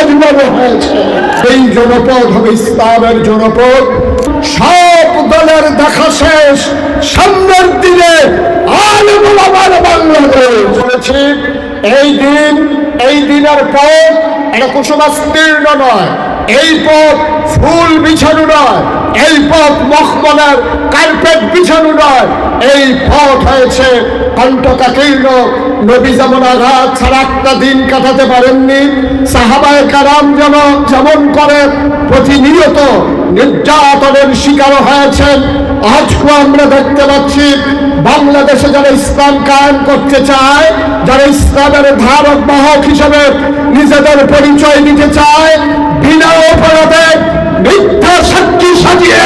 জীবন হয়েছে। এই জনপদ হবে ইসলামের জনপদ। সব দলের দেখা শেষ, সামনের দিনে আলেম ওলামার বাংলাদেশ বলেছি। এই দিনের পথ এটা কুসুমাস্তীর্ণ নয়, এই পথ ফুল বিছানো নয়, এই পথ মখমলের কার্পেট বিছানো নয়, এই পথ হয়েছে কণ্টকাকীর্ণ। নবী যেমন আঘাত ছাড়া একটা দিন কাটাতে পারেননি, সাহাবায়ে কেরাম যেমন করে প্রতিনিয়ত নির্যাতনের শিকার হয়েছেন, আজকেও আমরা দেখতে পাচ্ছি বাংলাদেশে যারা ইসলাম কায়েম করতে চায়, যারা ইসলামের ধারক বাহক হিসেবে নিজেদের পরিচয় দিতে চায়, বিনা অপরাধে মিথ্যা সাক্ষী সাজিয়ে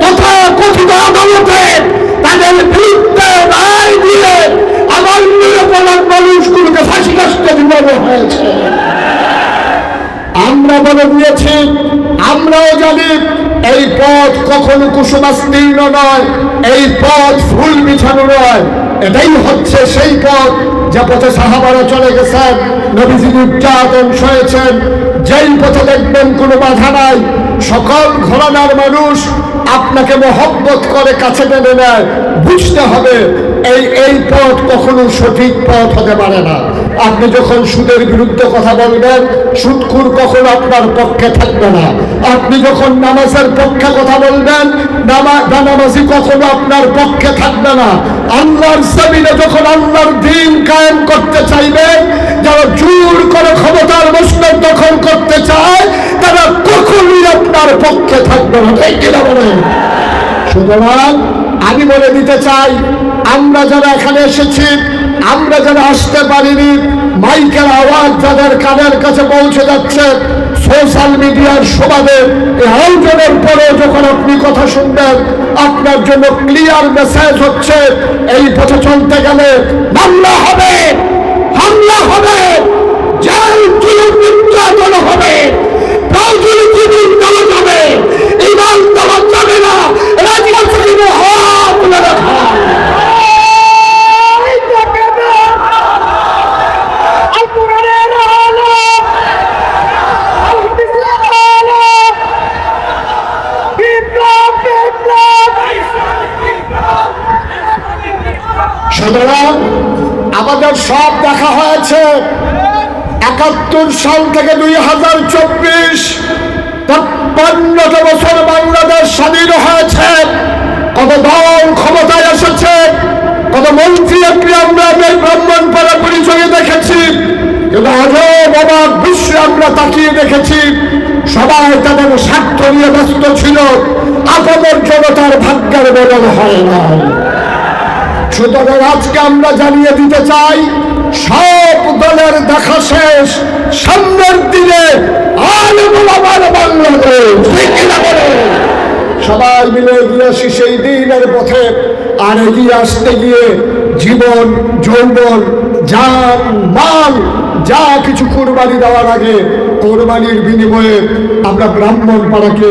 তথাকথিত আদালতে তাদের বিরুদ্ধে রায় দিয়ে আমার নিরপরাধ মানুষগুলোকে ফাঁসি কাস্তে ঝুলানো হয়েছে। আমরা বলে দিয়েছি, আমরাও জানি এই পথ কখনো কুসুমাস্তীর্ণ নয়, এই পথ ফুল বিছানো নয়। এটাই হচ্ছে সেই পথ যে পথে সাহাবারা চলে গেছেন, নবীজি নির্যাতন সয়েছেন, যেই পথে দেখবেন কোনো বাধা নাই, সকল ঘরানার মানুষ আপনাকে মহব্বত করে কাছে টেনে নেয়। বুঝতে হবে এই পথ কখনো সঠিক পথ হতে পারে না। আপনি যখন সুদের বিরুদ্ধে কথা বলবেন, সুদখোর কখনো আপনার পক্ষে থাকবে না। আপনি যখন নামাজের পক্ষে কথা বলবেন, নামাজি কখনো আপনার পক্ষে থাকবে না। আল্লাহর জমিনে যখন আল্লাহর দ্বীন কায়েম করতে চাইবেন, যারা জোর করে ক্ষমতার মসনদ দখল করতে চায়, তারা কখনোই আপনার পক্ষে থাকবে না। ঠিক কিনা বলেন? সুতরাং আমি বলে দিতে চাই, আমরা যারা এখানে এসেছি, আমরা যারা আসতে পারিনি, মাইকের আওয়াজ যাদের কানের কাছে পৌঁছে যাচ্ছে, সোশ্যাল মিডিয়ার সুবাদে এই আয়োজনের পরে যখন আপনি কথা শুনবেন, আপনার জন্য ক্লিয়ার মেসেজ হচ্ছে এই পথে চলতে গেলে মামলা হবে, হামলা হবে, জেল জুলুম নির্যাতন হবে, রাজনীতি দেওয়া যাবে, ইমান দেওয়া যাবে না। রাজনীতি হাত তুলে রাখা। সুতরাং আমাদের সব দেখা হয়েছে ৭১ সাল থেকে ২০২৪, ৫৩টা বছর বাংলাদেশ স্বাধীন হয়েছে। কত দল ক্ষমতায় এসেছে, কত মন্ত্রী আমরা ব্রাহ্মণপাড়া পরিচয়ে দেখেছি, কিন্তু আজও অবাক বিশ্বে আমরা তাকিয়ে দেখেছি সবাই তাদের স্বার্থ নিয়ে ব্যস্ত ছিল, আপামর জনতার ভাগ্যের বদল হয় না। সুতরাং আজকে আমরা জানিয়ে দিতে চাই, সব দলের দেখা শেষ, সামনের দিনে আলেম ওলামার বাংলাদেশ। সবাই মিলে এগিয়ে আসি সেই দিনের পথে। আর এগিয়ে আসতে গিয়ে জীবন, যৌবন, জান, মাল যা কিছু কোরবানি দেওয়ার আগে, কোরবানির বিনিময়ে আমরা ব্রাহ্মণপাড়াকে,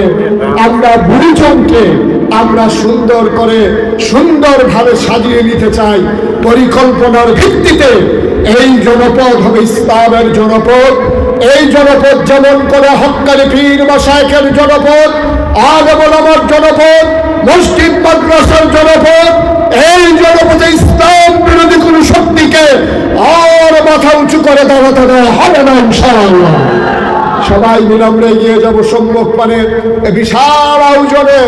আমরা বুড়িচংকে আমরা সুন্দরভাবে সাজিয়ে নিতে চাই। পরিকল্পনার ভিত্তিতে এই জনপদ হবে ইসলামের জনপদ। এই জনপদ যেমন করে হক্কানি পীর মাশায়েখের জনপদ, আলেম ওলামার জনপদ, মসজিদ মাদ্রাসার জনপদ, এই জনপদে ইসলাম বিরোধী কোন শক্তিকে আর মাথা উঁচু করে দাঁড়াতে দেওয়া হবে না ইনশাআল্লাহ। সবাই মিলে আমরা এগিয়ে যাব সম্মুখ মানে বিশাল আয়োজনে।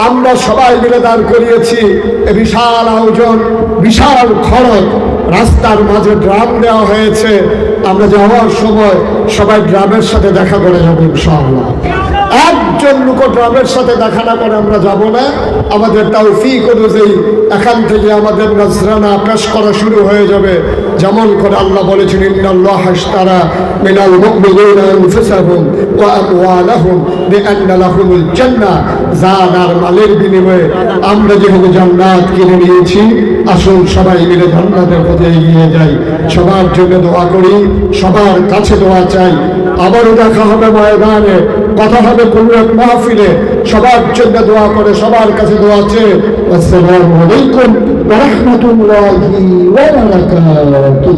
আমরা সবাই মিলে দাঁড় করিয়েছি এ বিশাল আয়োজন, বিশাল খরচ। রাস্তার মাঝে ড্রাম দেওয়া হয়েছে, আমরা যাওয়ার সময় সবাই ড্রামের সাথে দেখা করে যাবো ইনশাআল্লাহ। একজন লোক ড্রামের সাথে দেখা না করে আমরা যাব না। আমাদের তৌফিক অনুযায়ী এখান থেকে আমাদের নজরানা পেশ করা শুরু হয়ে যাবে। যেমন করে আল্লাহ বলেছেন, ইন্নাল্লাহা আশতারা মিনাল মুমিনিনা আনফুসাহুম ওয়া আমওয়ালাহুম বিআন্না লাহুমুল জান্নাহ। জান আর মালের বিনিময়ে আমরা যেহেতু জান্নাত কিনে নিয়েছি, আসুন সবাই মিলে জান্নাতের পথে এগিয়ে যাই। সবার জন্য দোয়া করি, সবার কাছে দোয়া চাই। আবারও দেখা হবে ময়দানে, কথা হবে কোনো এক মাহফিলে। সবার জন্য দোয়া করে, সবার কাছে দোয়া চেয়ে। আসসালামু আলাইকুম ওয়া রাহমাতুল্লাহি ওয়া বারাকাতুহু।